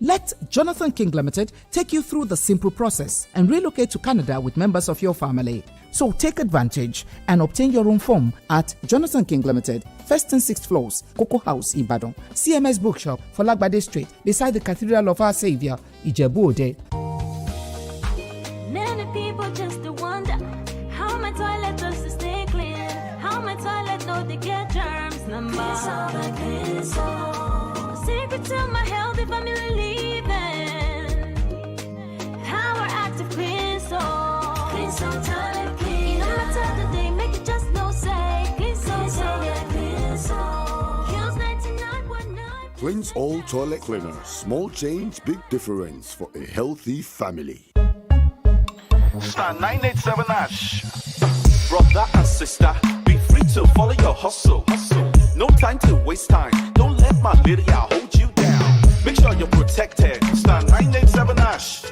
Let Jonathan King Limited take you through the simple process and relocate to Canada with members of your family. So take advantage and obtain your own form at Jonathan King Limited, 1st and 6th floors, Cocoa House, Ibadan. CMS Bookshop, Folagbade Street, beside the Cathedral of Our Savior, Ijebu Ode. Many people just wonder how my toilet does to stay clean, how my toilet know they get germs. Number secret to my healthy family living. Our active clean soul, toilet clean. No matter the day, make it just no say. Clean soul, clean soul. Kills 99.9. Cleanse all toilet cleaner. Small change, big difference for a healthy family. Star 987 Ash. Brother and sister, be free to follow your hustle. No time to waste time. Don't let malaria hold you down. Make sure you're protected. Star 987 Ash.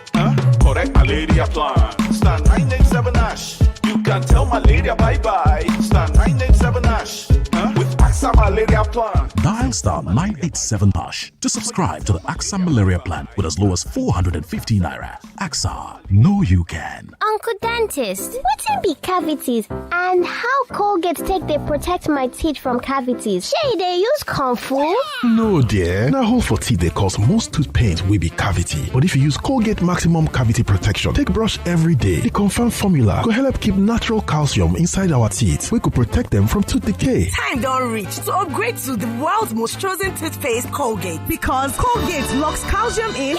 Correct malaria plan. Star 987 Ash. You can tell malaria bye-bye. Star 987 Ash. With AXA malaria plan. Dial star 987 hash to subscribe to the AXA malaria plan with as low as 450 naira. AXA, know you can. Uncle Dentist, wetin be cavities and how Colgate take dey protect my teeth from cavities? Shey dey use comfort? No dear, na hole for teeth dey cause most tooth pain wey be cavity. But if you use Colgate Maximum Cavity Protection take brush every day, the confirmed formula go help keep natural calcium inside our teeth wey go protect them from tooth decay. Time don't reach to upgrade to the world's most chosen toothpaste, Colgate, because Colgate locks calcium in.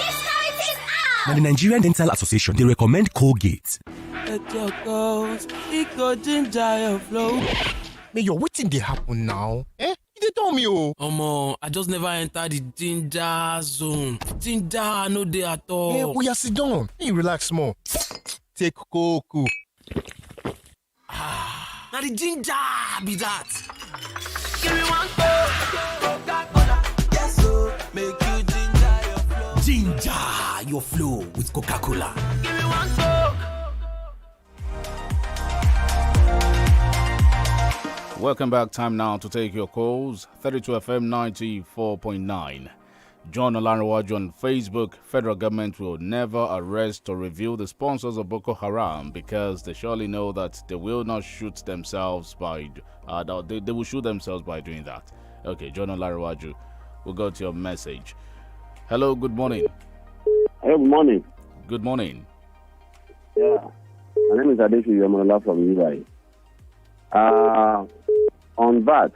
Now, the Nigerian Dental Association, they recommend Colgate. Mayor, wetin dey happen now? You dey tell me o. Omo, I just never enter the ginger zone. Ginger no dey at all. Oya sit down, make you relax small. Take cocoa. Now the ginger be that. Give me one Coca-Cola. Yes, so make you ginger your flow. Ginger your flow with Coca-Cola. Give me one Coke. Welcome back. Time now to take your calls. 32 FM 94.9. John Olanrewaju on Facebook. Federal government will never arrest or reveal the sponsors of Boko Haram because they surely know that they will not shoot themselves by they will shoot themselves by doing that. Okay, John Olanrewaju, we'll go to your message. Hello, good morning. Hey, good morning. Good morning. Yeah, my name is Adeshi Yamola from Uri. On that,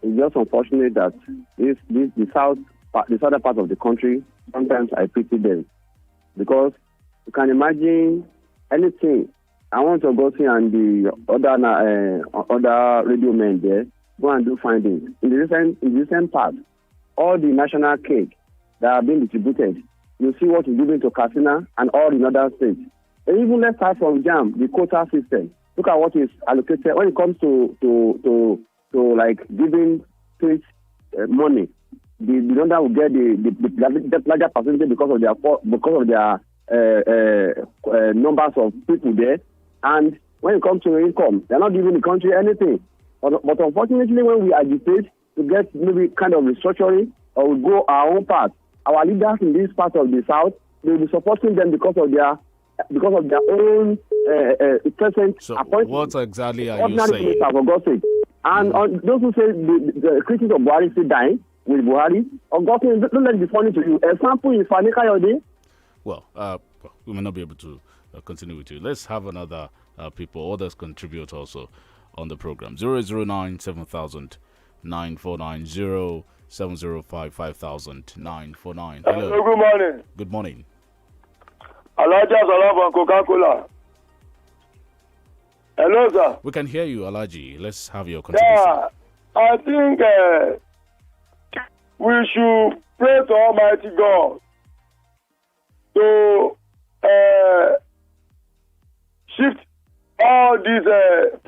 it's just unfortunate that the southern part of the country, sometimes I pity them because you can imagine anything. I want to go see and the other radio men there go and do findings in the recent past. All the national cake that have been distributed, you see what is given to Katsina and all the other states. And even let's start from JAM, the quota system. Look at what is allocated when it comes to like giving states money. The donor will get the larger percentage because of their numbers of people there. And when it comes to income, they're not giving the country anything. But unfortunately, when we agitate to get maybe kind of restructuring or we go our own path, our leaders in this part of the south, they will be supporting them because of their own present appointment. What exactly are you saying? For God's sake. And those who say the critics of Buhari still dying with Buhari, don't let it be funny to you. Example in Fani Kayode. Well, we may not be able to continue with you. Let's have another others contribute also on the program. 009 7000 949 0705 5000 949. Hello. Good morning. Good morning. Alaji Salam from Coca-Cola. Hello, sir. We can hear you, Alaji. Let's have your contribution. Yeah, I think we should pray to Almighty God to shift all these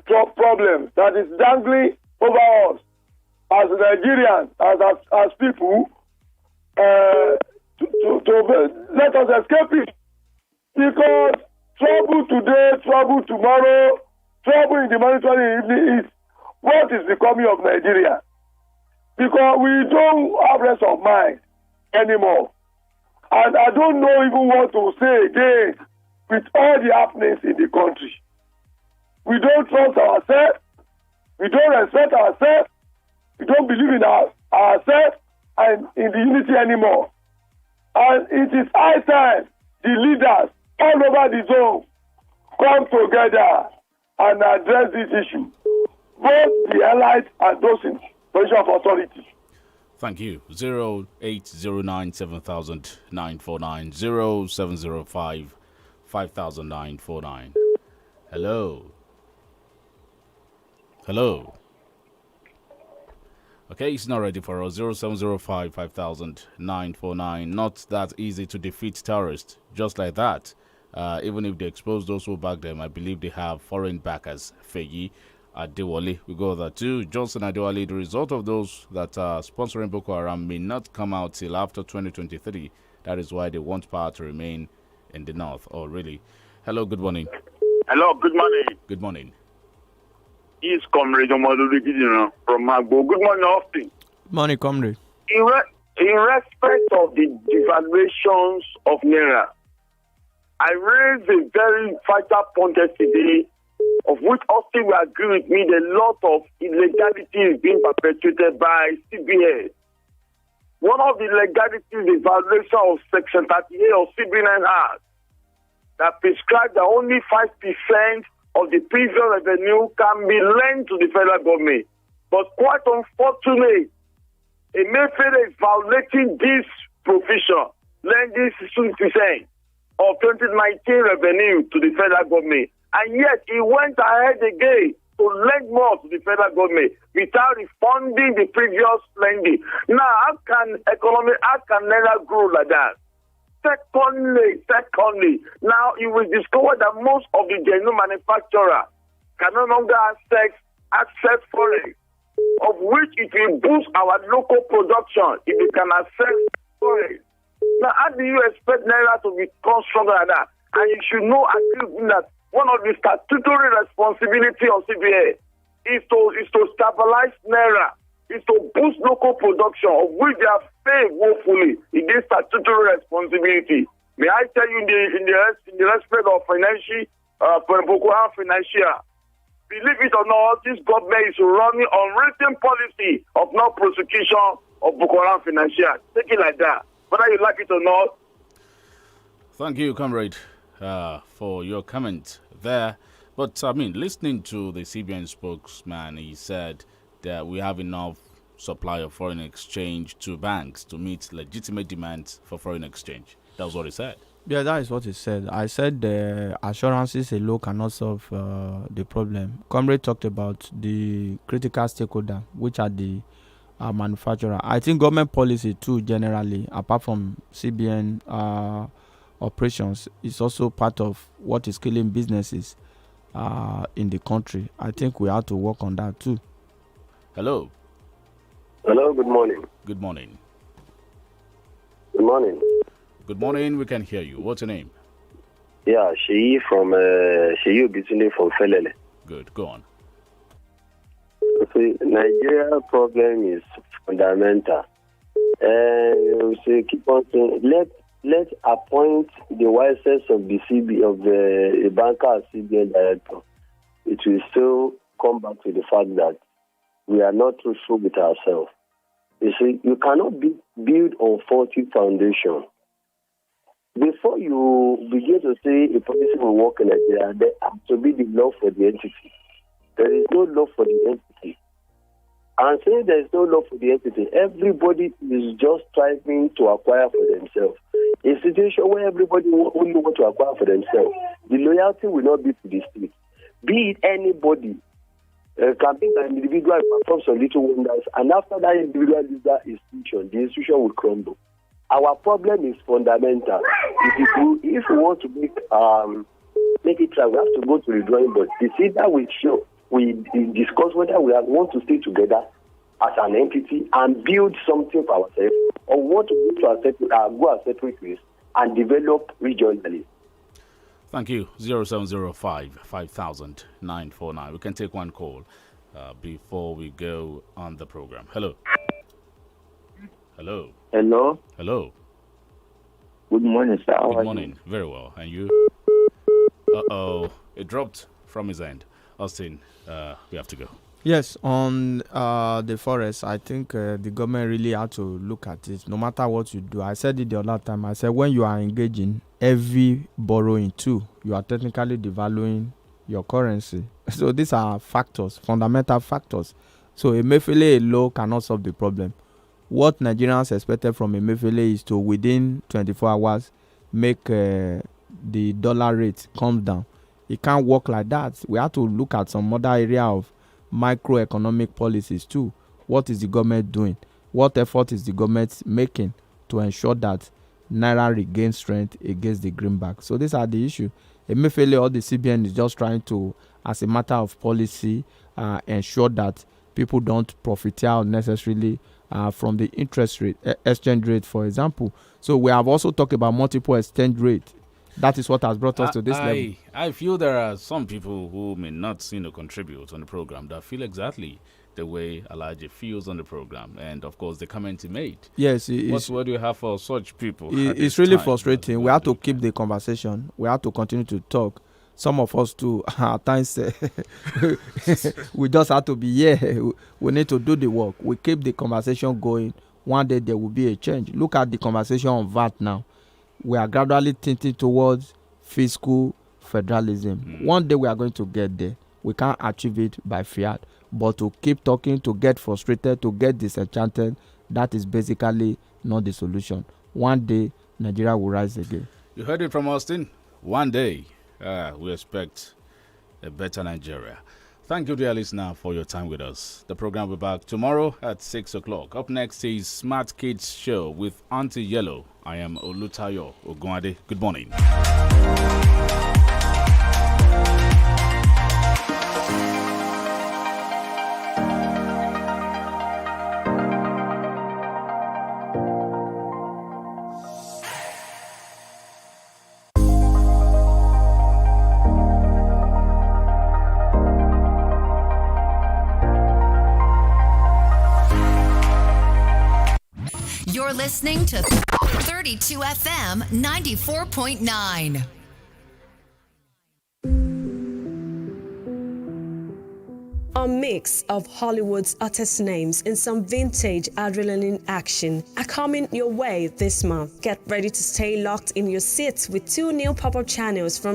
problems that is dangling over us as Nigerians, as people, to let us escape it. Because trouble today, trouble tomorrow, trouble in the monetary evening is what is becoming of Nigeria. Because we don't have rest of mind anymore. And I don't know even what to say again with all the happenings in the country. We don't trust ourselves. We don't respect ourselves. We don't believe in ourselves and in the unity anymore. And it is high time the leaders all over the zone come together and address this issue. Both the allies and those in position of authority. Thank you. 08097,949 0705 500949. Hello. Hello. Okay, it's not ready for us. 0705 500949. Not that easy to defeat terrorists just like that. Even if they expose those who back them, I believe they have foreign backers. Feyi Adewale, we go there too. Johnson Adewale, the result of those that are sponsoring Boko Haram may not come out till after 2023. That is why they want power to remain in the north. Oh, really? Hello, good morning. Hello, good morning. Good morning. It's Comrade Omaduri from Magbo. Good morning, Austin. Morning, Comrade. In respect of the devaluations of Naira, I raised a very vital point yesterday, of which Austin will agree with me that a lot of illegality is being perpetrated by CBN. One of the illegalities is the violation of Section 38 of CB9 Act that prescribes that only 5% of the previous revenue can be lent to the federal government. But quite unfortunately, Emefiele is violating this provision, lending 60% of 2019 revenue to the federal government. And yet he went ahead again to lend more to the federal government without refunding the previous lending. Now, how can Naira grow like that? Secondly, now you will discover that most of the genuine manufacturers can no longer access forex, of which it will boost our local production if we can access forex. Now, how do you expect Naira to become stronger than that? And you should know, that one of the statutory responsibility of CBA is to stabilize Naira, is to boost local production, of which they have failed woefully in this statutory responsibility. May I tell you in the respect of financial, Boko Haram financial, believe it or not, this government is running on written policy of no prosecution of Boko Haram financial. Take it like that, whether you like it or not. Thank you, comrade, for your comment there. But, I mean, listening to the CBN spokesman, he said that we have enough supply of foreign exchange to banks to meet legitimate demands for foreign exchange. That was what he said. Yeah, that is what he said. I said the assurances alone cannot solve the problem. Comrade talked about the critical stakeholder, which are the manufacturer. I think government policy too, generally, apart from CBN operations, is also part of what is killing businesses in the country. I think we have to work on that too. Hello. Hello, good morning. Good morning. Good morning. Good morning, we can hear you. What's your name? Yeah, Sheyi Obitune from Felele. Good, go on. See, Nigeria problem is fundamental. And keep on saying, let's appoint the wisest of the the banker as CBN director. It will still come back to the fact that we are not truthful with ourselves. You see, you cannot build on faulty foundation. Before you begin to say a policy will work in Nigeria, there has to be the law for the entity. There is no law for the entity. And saying there is no law for the entity, everybody is just striving to acquire for themselves. A situation where everybody only want to acquire for themselves, the loyalty will not be to the state. Be it anybody. Can be an individual perform some little wonders, and after that individual leaves that institution, the institution will crumble. Our problem is fundamental. If we want to make it right, we have to go to the drawing board. The seat that we show, we discuss whether we want to stay together as an entity and build something for ourselves, or want to go our separate ways and develop regionally. Thank you. 0705 500949. We can take one call before we go on the program. Hello. Hello. Hello. Hello. Good morning, sir. Good morning. Very well. And you? It dropped from his end. Austin, we have to go. Yes, on the forest, I think the government really had to look at it. No matter what you do, I said it the other time. I said when you are engaging heavy borrowing too, you are technically devaluing your currency. So these are factors, fundamental factors. So Emefiele alone cannot solve the problem. What Nigerians expected from Emefiele is to within 24 hours make the dollar rate come down. It can't work like that. We have to look at some other area of microeconomic policies too. What is the government doing? What effort is the government making to ensure that Naira regains strength against the greenback? So these are the issue. Emefiele or the CBN is just trying to, as a matter of policy, ensure that people don't profiteer unnecessarily from the interest rate, exchange rate, for example. So we have also talked about multiple exchange rate. That is what has brought us to this level. I feel there are some people who may not contribute on the program that feel exactly the way Alhaji feels on the program, and of course the comment he made. Yes, what do you have for such people? It's really frustrating. We have to keep the conversation. We have to continue to talk. Some of us too, at times, we just have to be here. We need to do the work. We keep the conversation going. One day there will be a change. Look at the conversation on VAT now. We are gradually thinking towards fiscal federalism. One day we are going to get there. We can't achieve it by fiat, but to keep talking, to get frustrated, to get disenchanted, that is basically not the solution. One day Nigeria will rise again. You heard it from Austin. One day we expect a better Nigeria. Thank you, dear listener, for your time with us. The program will be back tomorrow at 6 o'clock. Up next is Smart Kids Show with Auntie Yellow. I am OLUTAYO OGUNADE. Good morning. You're listening to 32 FM 94.9. A mix of Hollywood's hottest names and some vintage adrenaline action are coming your way this month. Get ready to stay locked in your seats with 2 new pop-up channels from